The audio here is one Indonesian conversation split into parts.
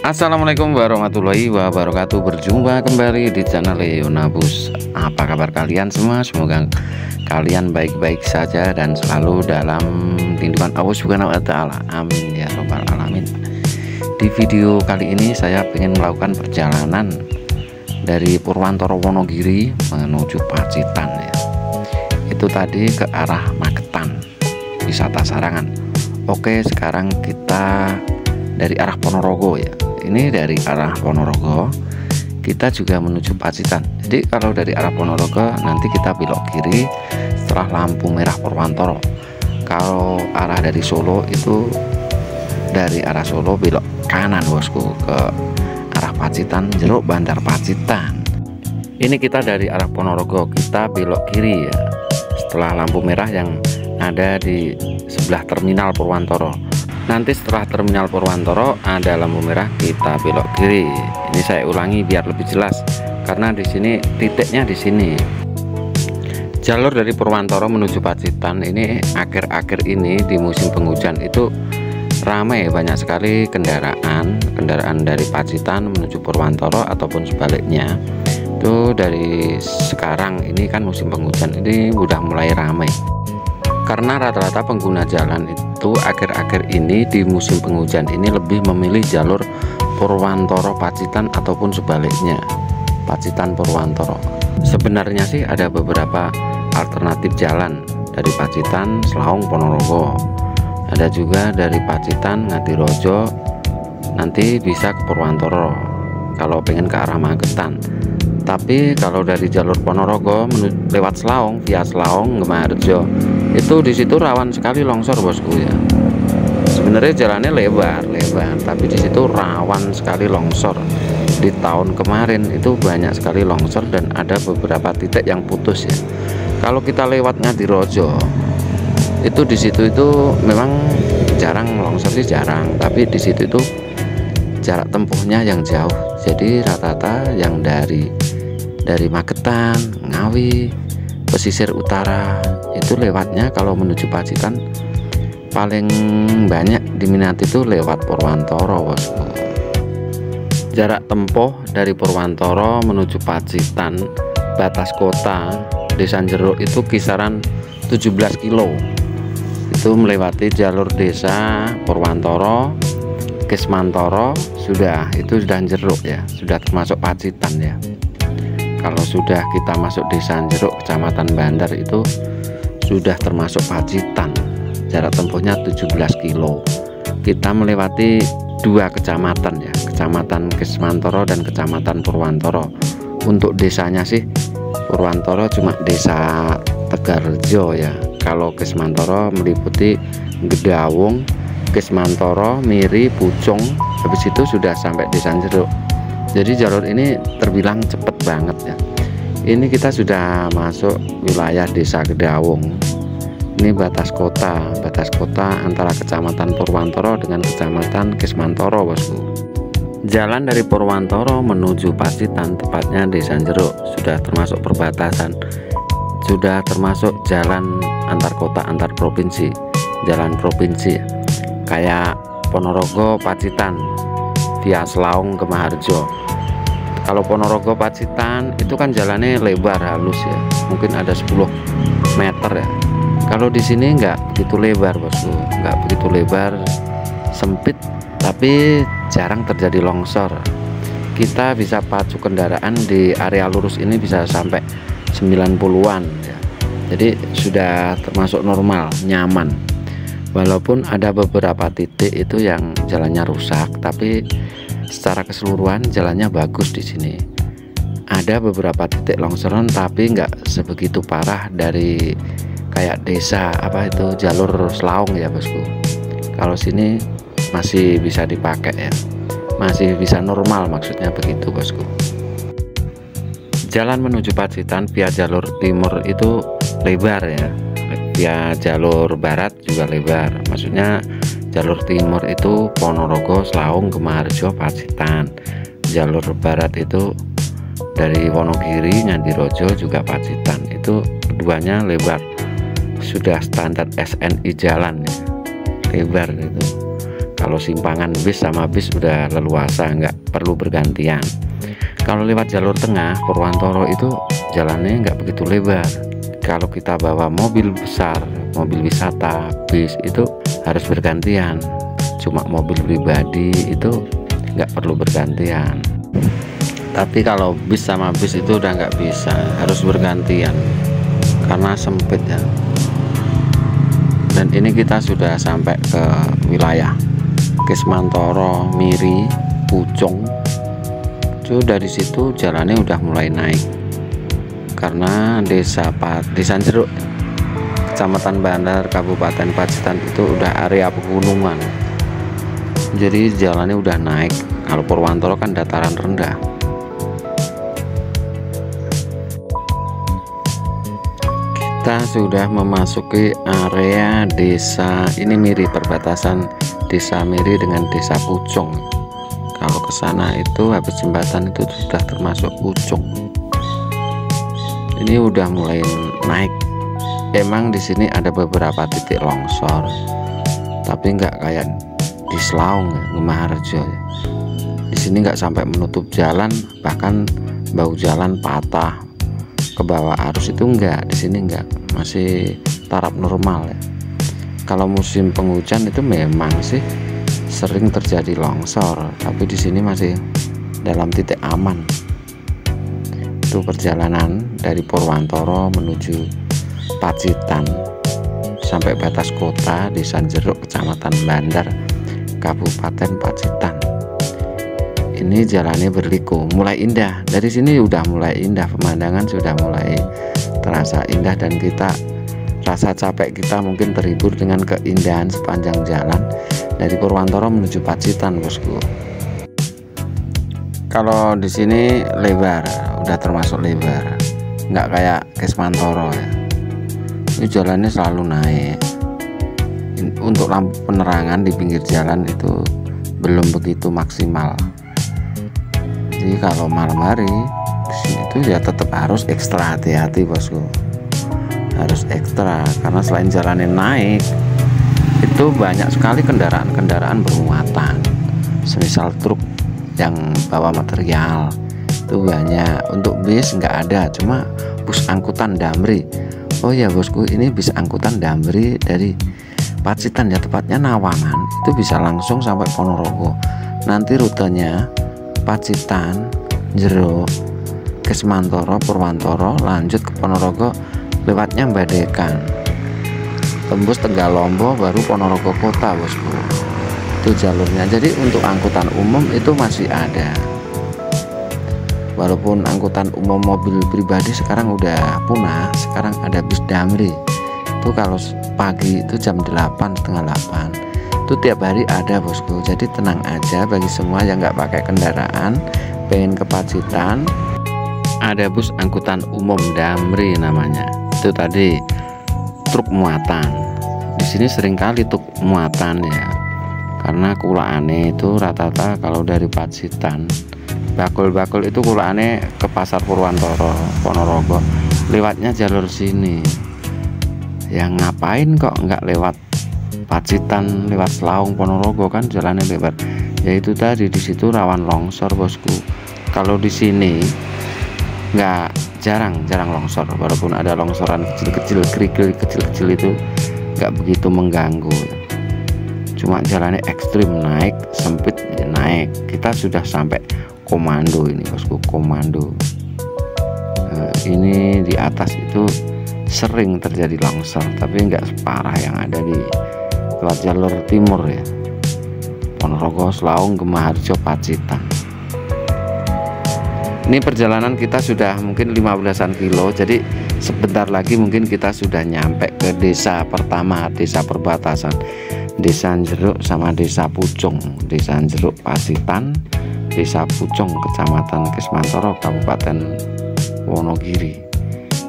Assalamualaikum warahmatullahi wabarakatuh. Berjumpa kembali di channel Leonabus. Apa kabar kalian semua? Semoga kalian baik-baik saja dan selalu dalam lindungan Allah Subhanahu wa Ta'ala. Amin ya rabbal alamin. Di video kali ini saya ingin melakukan perjalanan dari Purwantoro Wonogiri menuju Pacitan ya. Itu tadi ke arah Magetan, wisata Sarangan. Oke, sekarang kita dari arah Ponorogo ya. Ini dari arah Ponorogo kita juga menuju Pacitan. Jadi kalau dari arah Ponorogo nanti kita belok kiri setelah lampu merah Purwantoro. Kalau arah dari Solo itu dari arah Solo belok kanan bosku ke arah Pacitan, Jeruk Bandar Pacitan. Ini kita dari arah Ponorogo kita belok kiri ya setelah lampu merah yang ada di sebelah terminal Purwantoro. Nanti setelah terminal Purwantoro ada lampu merah, kita belok kiri. Ini saya ulangi biar lebih jelas karena di sini titiknya di sini. Jalur dari Purwantoro menuju Pacitan ini akhir-akhir ini di musim penghujan itu ramai, banyak sekali kendaraan dari Pacitan menuju Purwantoro ataupun sebaliknya. Itu dari sekarang ini kan musim penghujan ini udah mulai ramai. Karena rata-rata pengguna jalan itu akhir-akhir ini di musim penghujan ini lebih memilih jalur Purwantoro Pacitan ataupun sebaliknya Pacitan Purwantoro. Sebenarnya sih ada beberapa alternatif jalan dari Pacitan Slaung Ponorogo, ada juga dari Pacitan Ngadirojo nanti bisa ke Purwantoro kalau pengen ke arah Magetan. Tapi kalau dari jalur Ponorogo lewat Slaung via Slaung Ngemaharjo itu disitu rawan sekali longsor bosku ya. Sebenarnya jalannya lebar, tapi disitu rawan sekali longsor. Di tahun kemarin itu banyak sekali longsor dan ada beberapa titik yang putus ya. Kalau kita lewat Ngadirojo itu disitu itu memang jarang longsor sih, jarang, tapi disitu itu jarak tempuhnya yang jauh. Jadi rata-rata yang dari Magetan, Ngawi, pesisir utara itu lewatnya kalau menuju Pacitan paling banyak diminati itu lewat Purwantoro bosku. Jarak tempuh dari Purwantoro menuju Pacitan batas kota Desa Jeruk itu kisaran 17 kilo. Itu melewati jalur desa Purwantoro, Kismantoro, itu sudah Jeruk ya, sudah termasuk Pacitan ya. Kalau sudah kita masuk Desa Jeruk Kecamatan Bandar itu sudah termasuk Pacitan. Jarak tempuhnya 17 kilo. Kita melewati dua kecamatan ya, Kecamatan Kismantoro dan Kecamatan Purwantoro. Untuk desanya sih Purwantoro cuma Desa Tegarjo ya. Kalau Kismantoro meliputi Gedawung, Kismantoro, Miri, Pucung, habis itu sudah sampai Desa Jeruk. Jadi jalur ini terbilang cepet banget ya. Ini kita sudah masuk wilayah Desa Gedawung. Ini batas kota antara Kecamatan Purwantoro dengan Kecamatan Kismantoro bosku. Jalan dari Purwantoro menuju Pacitan tepatnya Desa Jeruk sudah termasuk perbatasan, sudah termasuk jalan antar kota antar provinsi, jalan provinsi kayak Ponorogo Pacitan via Slaung Ngemaharjo. Kalau Ponorogo Pacitan itu kan jalannya lebar halus ya, mungkin ada 10 meter ya. Kalau di sini nggak begitu lebar bosku, nggak begitu lebar, sempit, tapi jarang terjadi longsor. Kita bisa pacu kendaraan di area lurus ini bisa sampai 90-an ya. Jadi sudah termasuk normal, nyaman. Walaupun ada beberapa titik itu yang jalannya rusak, tapi secara keseluruhan jalannya bagus di sini. Ada beberapa titik longsoran tapi nggak sebegitu parah dari kayak desa jalur Slaung ya bosku. Kalau sini masih bisa dipakai ya, masih bisa normal, maksudnya begitu bosku. Jalan menuju Pacitan via jalur timur itu lebar ya, via jalur barat juga lebar, maksudnya jalur timur itu Ponorogo, Slaung, Ngemaharjo, Pacitan. Jalur barat itu dari Wonogiri, Ngadirojo juga Pacitan. Itu keduanya lebar. Sudah standar SNI jalan ya. Lebar itu. Kalau simpangan bis sama bis udah leluasa, nggak perlu bergantian. Kalau lewat jalur tengah Purwantoro itu jalannya nggak begitu lebar. Kalau kita bawa mobil besar, mobil wisata, bis itu harus bergantian. Cuma mobil pribadi itu nggak perlu bergantian. Tapi kalau bis sama bis itu udah nggak bisa, harus bergantian karena sempit ya. Dan ini kita sudah sampai ke wilayah Kismantoro, Miri, Pucung. Itu dari situ jalannya udah mulai naik karena desa Jeruk, Kecamatan Bandar, Kabupaten Pacitan itu udah area pegunungan. Jadi jalannya udah naik. Kalau Purwantoro kan dataran rendah. Kita sudah memasuki area desa ini Miri, perbatasan desa Miri dengan desa Pucung. Kalau ke sana itu habis jembatan itu sudah termasuk Pucung. Ini udah mulai naik. Emang di sini ada beberapa titik longsor, tapi nggak kayak di Slaung, Ngemaharjo. Di sini nggak sampai menutup jalan, bahkan bahu jalan patah ke bawah arus itu enggak. Di sini enggak, masih taraf normal ya. Kalau musim penghujan itu memang sih sering terjadi longsor, tapi di sini masih dalam titik aman. Itu perjalanan dari Purwantoro menuju Pacitan sampai batas kota Desa Jeruk, Kecamatan Bandar, Kabupaten Pacitan. Ini jalannya berliku, mulai indah. Dari sini udah mulai indah, pemandangan sudah mulai terasa indah, dan kita rasa capek kita mungkin terhibur dengan keindahan sepanjang jalan dari Purwantoro menuju Pacitan, bosku. Kalau di sini lebar, udah termasuk lebar, nggak kayak Kismantoro ya. Ini jalannya selalu naik. Untuk lampu penerangan di pinggir jalan itu belum begitu maksimal. Jadi kalau malam hari di sini itu ya tetap harus ekstra hati-hati, bosku. Harus ekstra karena selain jalannya naik, itu banyak sekali kendaraan-kendaraan bermuatan. Semisal truk yang bawa material itu banyak. Untuk bis nggak ada, cuma bus angkutan Damri. Oh ya, bosku, ini bis angkutan Damri dari Pacitan ya, tepatnya Nawangan, itu bisa langsung sampai Ponorogo. Nanti rutenya Pacitan, Jeruk, Kismantoro, Purwantoro, lanjut ke Ponorogo lewatnya Badekan, tembus Tegalombo, baru Ponorogo kota, bosku. Itu jalurnya. Jadi untuk angkutan umum itu masih ada. Walaupun angkutan umum mobil pribadi sekarang udah punah, sekarang ada bis Damri. Itu kalau pagi itu jam 8, setengah 8 itu tiap hari ada, bosku. Jadi tenang aja bagi semua yang nggak pakai kendaraan pengen ke Pacitan, ada bus angkutan umum Damri namanya. Itu tadi truk muatan. Di sini seringkali truk muatan ya, karena kulaannya itu rata-rata kalau dari Pacitan bakul-bakul itu kulaannya ke pasar Purwantoro, Ponorogo, lewatnya jalur sini. Yang ngapain kok nggak lewat Pacitan, lewat Slaung, Ponorogo, kan jalannya lebar. Yaitu tadi di situ rawan longsor, bosku. Kalau di sini nggak, jarang longsor. Walaupun ada longsoran kecil-kecil, kerikil kecil-kecil itu nggak begitu mengganggu. Cuma jalannya ekstrim, naik sempit ya naik. Kita sudah sampai Komando ini, bosku, Komando. Ini di atas itu sering terjadi longsor, tapi nggak separah yang ada di lewat jalur timur ya, Ponorogo, Slaung, Ngemaharjo, Pacitan. Ini perjalanan kita sudah mungkin 15-an kilo, jadi sebentar lagi mungkin kita sudah nyampe ke desa pertama, desa perbatasan Desa Jeruk sama Desa Pucung. Desa Jeruk Pacitan, Desa Pucung Kecamatan Kismantoro, Kabupaten Wonogiri.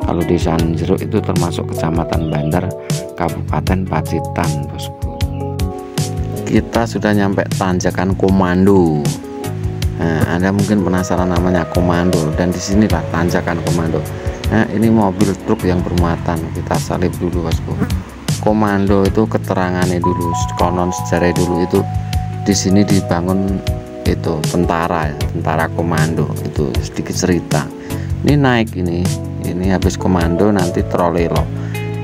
Kalau Desa Jeruk itu termasuk Kecamatan Bandar, Kabupaten Pacitan, bosku. Kita sudah nyampe tanjakan Komando. Nah, Anda mungkin penasaran namanya Komando, dan disinilah tanjakan Komando. Nah, ini mobil truk yang bermuatan. Kita salib dulu, bosku. Komando itu keterangannya dulu, konon sejarah dulu itu di sini dibangun itu tentara ya, tentara komando. Itu sedikit cerita. Ini naik ini habis komando nanti Trolelo.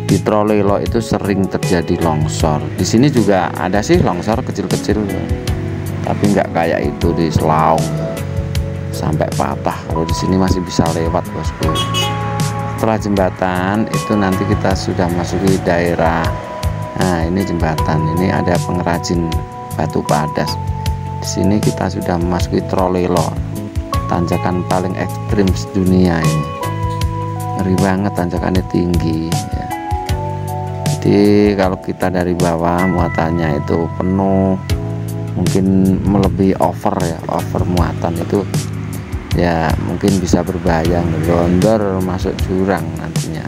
Di Trolelo itu sering terjadi longsor. Di sini juga ada sih longsor kecil-kecil, tapi nggak kayak itu di Selaung sampai patah. Kalau di sini masih bisa lewat, bosku. Setelah jembatan itu nanti kita sudah masuki daerah. Nah, ini jembatan. Ini ada pengrajin batu padas. Di sini kita sudah memasuki Trolelo, tanjakan paling ekstrim sedunia ini. Ngeri banget, tanjakannya tinggi ya. Jadi kalau kita dari bawah muatannya itu penuh, mungkin melebihi over muatan itu ya, mungkin bisa berbahaya, ngelondor masuk jurang nantinya.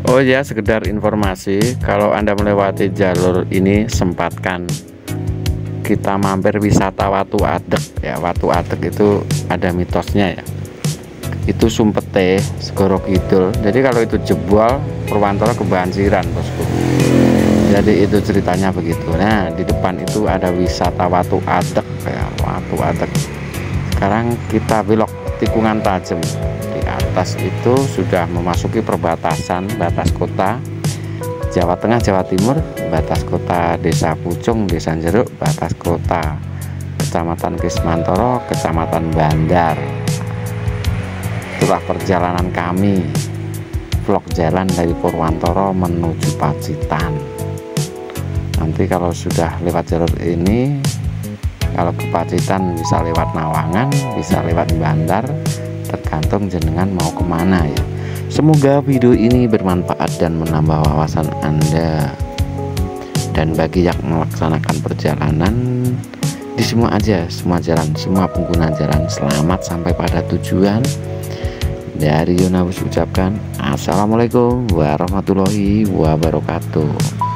Oh ya, sekedar informasi, kalau Anda melewati jalur ini sempatkan kita mampir wisata Watu Adek ya. Watu Adek itu ada mitosnya ya, itu Sumpete Segoro Kidul. Jadi kalau itu jebol, Purwantoro kebanjiran, bosku. Jadi itu ceritanya begitu. Nah, di depan itu ada wisata Watu Adek ya, Watu Adek. Sekarang kita belok tikungan tajam. Di atas itu sudah memasuki perbatasan batas kota Jawa Tengah, Jawa Timur, batas kota Desa Pucung, Desa Jeruk, batas kota Kecamatan Kismantoro, Kecamatan Bandar. Itulah perjalanan kami, vlog jalan dari Purwantoro menuju Pacitan. Nanti kalau sudah lewat jalur ini, kalau ke Pacitan bisa lewat Nawangan, bisa lewat Bandar, tergantung jenengan mau kemana ya. Semoga video ini bermanfaat dan menambah wawasan Anda. Dan bagi yang melaksanakan perjalanan di semua jalan, semua pengguna jalan, selamat sampai pada tujuan. Dari Yonabus ucapkan Assalamualaikum warahmatullahi wabarakatuh.